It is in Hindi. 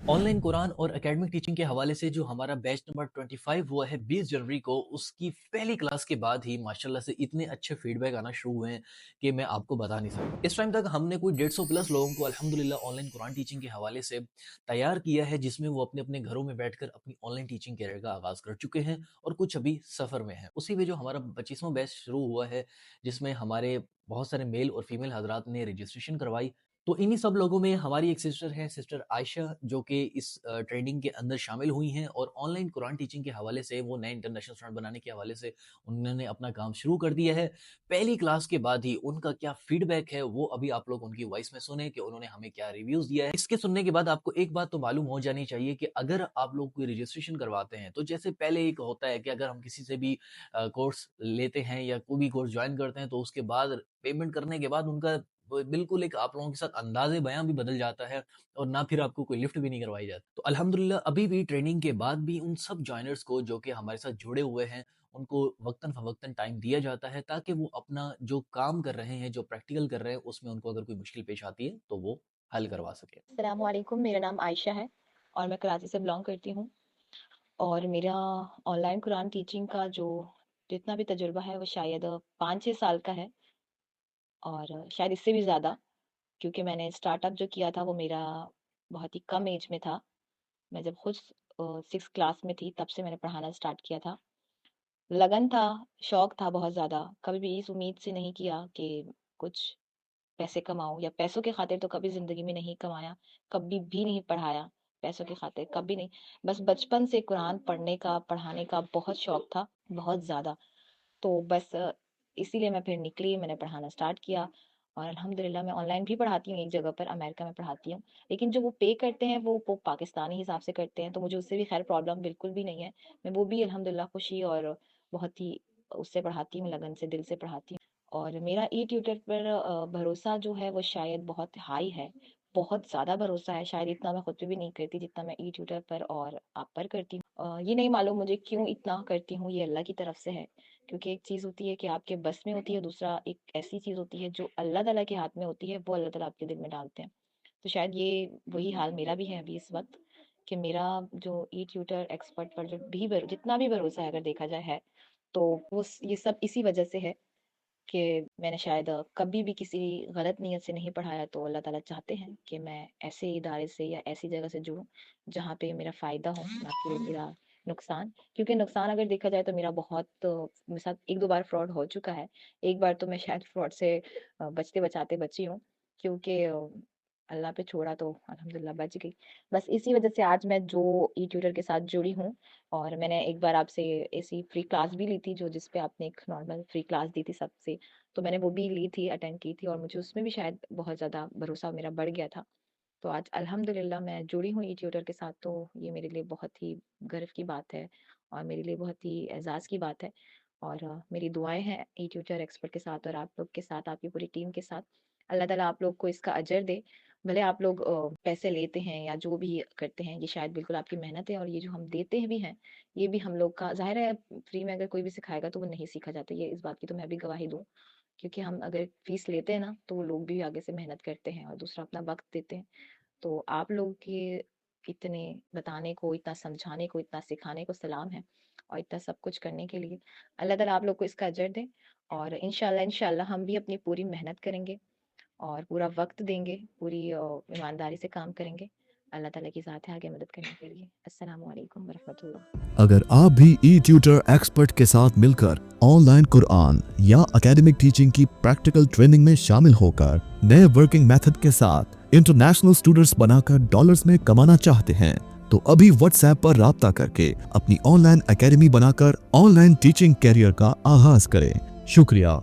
ऑनलाइन कुरान और एकेडमिक टीचिंग के हवाले से जो हमारा बैच नंबर 25 हुआ है 20 जनवरी को, उसकी पहली क्लास के बाद ही माशाल्लाह से इतने अच्छे फीडबैक आना शुरू हुए हैं कि मैं आपको बता नहीं सकता। इस टाइम तक हमने कोई 150 प्लस लोगों को अल्हम्दुलिल्लाह ऑनलाइन कुरान टीचिंग के हवाले से तैयार किया है, जिसमें वो अपने अपने घरों में बैठकर अपनी ऑनलाइन टीचिंग कैरियर का आगाज़ कर चुके हैं और कुछ अभी सफ़र में हैं। उसी में जो हमारा 25वां बैच शुरू हुआ है, जिसमें हमारे बहुत सारे मेल और फीमेल हज़रात ने रजिस्ट्रेशन करवाई। तो इन्हीं सब लोगों में हमारी एक सिस्टर है, सिस्टर आयशा, जो कि इस ट्रेनिंग के अंदर शामिल हुई हैं और ऑनलाइन कुरान टीचिंग के हवाले से, वो नए इंटरनेशनल स्टूडेंट बनाने के हवाले से उन्होंने अपना काम शुरू कर दिया है। पहली क्लास के बाद ही उनका क्या फीडबैक है, वो अभी आप लोग उनकी वॉइस में सुने कि उन्होंने हमें क्या रिव्यूज़ दिया है। इसके सुनने के बाद आपको एक बात तो मालूम हो जानी चाहिए कि अगर आप लोग कोई रजिस्ट्रेशन करवाते हैं, तो जैसे पहले एक होता है कि अगर हम किसी से भी कोर्स लेते हैं या कोई भी कोर्स जॉइन करते हैं, तो उसके बाद पेमेंट करने के बाद उनका बिल्कुल एक आप लोगों के साथ अंदाज़े बयाँ भी बदल जाता है और ना फिर आपको कोई लिफ्ट भी नहीं करवाई जाती। तो अल्हम्दुलिल्लाह अभी भी ट्रेनिंग के बाद भी उन सब जॉइनर्स को जो कि हमारे साथ जुड़े हुए हैं, उनको वक़्तन-फ़वक़्तन टाइम दिया जाता है, ताकि वो अपना जो काम कर रहे हैं, जो प्रैक्टिकल कर रहे हैं, उसमें उनको अगर कोई मुश्किल पेश आती है, तो वो हल करवा सकें। अस्सलामुअलैकुम, मेरा नाम आयशा है और मैं कराची से बिलोंग करती हूँ। और मेरा ऑनलाइन कुरान टीचिंग का जो जितना भी तजुर्बा है वो शायद 5-6 साल का है और शायद इससे भी ज़्यादा, क्योंकि मैंने स्टार्टअप जो किया था वो मेरा बहुत ही कम एज में था। मैं जब खुद 6th क्लास में थी तब से मैंने पढ़ाना स्टार्ट किया था। लगन था, शौक था बहुत ज़्यादा, कभी भी इस उम्मीद से नहीं किया कि कुछ पैसे कमाऊँ या पैसों की खातिर तो कभी ज़िंदगी में नहीं कमाया, कभी भी नहीं पढ़ाया पैसों की खातिर, कभी नहीं। बस बचपन से कुरान पढ़ने का, पढ़ाने का बहुत शौक था, बहुत ज़्यादा। तो बस इसीलिए मैं फिर निकली, मैंने पढ़ाना स्टार्ट किया और अल्हम्दुलिल्लाह मैं ऑनलाइन भी पढ़ाती हूँ एक जगह पर, अमेरिका में पढ़ाती हूँ। लेकिन जो वो पे करते हैं वो पाकिस्तानी हिसाब से करते हैं, तो मुझे उससे भी खैर प्रॉब्लम बिल्कुल भी नहीं है। मैं वो भी अल्हम्दुलिल्लाह खुशी और बहुत ही उससे पढ़ाती हूँ, लगन से, दिल से पढ़ाती हूँ। और मेरा ई-ट्यूटर पर भरोसा जो है वो शायद बहुत हाई है, बहुत ज़्यादा भरोसा है, शायद इतना मैं खुद पे भी नहीं करती जितना मैं ई-ट्यूटर पर और आप पर करती हूँ। ये नहीं मालूम मुझे क्यों इतना करती हूँ, ये अल्लाह की तरफ से है। क्योंकि एक चीज़ होती है कि आपके बस में होती है, दूसरा एक ऐसी चीज़ होती है जो अल्लाह ताला के हाथ में होती है, वो अल्लाह ताला आपके दिल में डालते हैं। तो शायद ये वही हाल मेरा भी है अभी इस वक़्त, कि मेरा जो ई-ट्यूटर एक्सपर्ट पर जो भी जितना भी भरोसा है अगर देखा जाए है, तो वो ये सब इसी वजह से है कि मैंने शायद कभी भी किसी गलत नीयत से नहीं पढ़ाया, तो अल्लाह ताला चाहते हैं कि मैं ऐसे इदारे से या ऐसी जगह से जुड़ूँ जहाँ पे मेरा फ़ायदा हो, ना कि मेरा नुकसान। क्योंकि नुकसान अगर देखा जाए तो मेरा बहुत मेरे साथ 1-2 बार फ्रॉड हो चुका है। एक बार तो मैं शायद फ्रॉड से बचते-बचाते बची हूँ, क्योंकि अल्लाह पे छोड़ा तो अल्हम्दुलिल्लाह बच गई। बस इसी वजह से आज मैं जो ई-ट्यूटर के साथ जुड़ी हूँ, और मैंने एक बार आपसे ऐसी फ्री क्लास भी ली थी, जो जिस पे आपने एक नॉर्मल फ्री क्लास दी थी सबसे, तो मैंने वो भी ली थी, अटेंड की थी और मुझे उसमें भी शायद बहुत ज़्यादा भरोसा मेरा बढ़ गया था। तो आज अल्हम्दुलिल्लाह मैं जुड़ी हूँ ई-ट्यूटर के साथ, तो ये मेरे लिए बहुत ही गर्व की बात है और मेरे लिए बहुत ही एज़ाज़ की बात है। और मेरी दुआएँ हैं ई-ट्यूटर एक्सपर्ट के साथ और आप लोग के साथ, आपकी पूरी टीम के साथ। अल्लाह ताला आप लोग को इसका अजर दे। भले आप लोग पैसे लेते हैं या जो भी करते हैं, ये शायद बिल्कुल आपकी मेहनत है, और ये जो हम देते हैं भी हैं, ये भी हम लोग का ज़ाहिर है। फ्री में अगर कोई भी सिखाएगा तो वो नहीं सीखा जाता, ये इस बात की तो मैं भी गवाही दूँ। क्योंकि हम अगर फीस लेते हैं ना, तो वो लोग भी आगे से मेहनत करते हैं और दूसरा अपना वक़्त देते हैं। तो आप लोग के इतने बताने को, इतना समझाने को, इतना सिखाने को सलाम है, और इतना सब कुछ करने के लिए अल्लाह ताला आप लोग को इसका अजर दे। और इंशाल्लाह इंशाल्लाह हम भी अपनी पूरी मेहनत करेंगे और पूरा वक़्त देंगे, पूरी ईमानदारी से काम करेंगे। अल्लाह ताला की ज़ात है आगे मदद करने के लिए। अस्सलामु अलैकुम व रहमतुल्लाह। अगर आप भी ई ट्यूटर एक्सपर्ट के साथ मिलकर ऑनलाइन कुरान या एकेडमिक टीचिंग की प्रैक्टिकल ट्रेनिंग में शामिल होकर नए वर्किंग मेथड के साथ इंटरनेशनल स्टूडेंट्स बनाकर डॉलर्स में कमाना चाहते हैं, तो अभी व्हाट्सएप पर राब्ता करके अपनी ऑनलाइन एकेडमी बनाकर ऑनलाइन टीचिंग कैरियर का आगाज करें। शुक्रिया।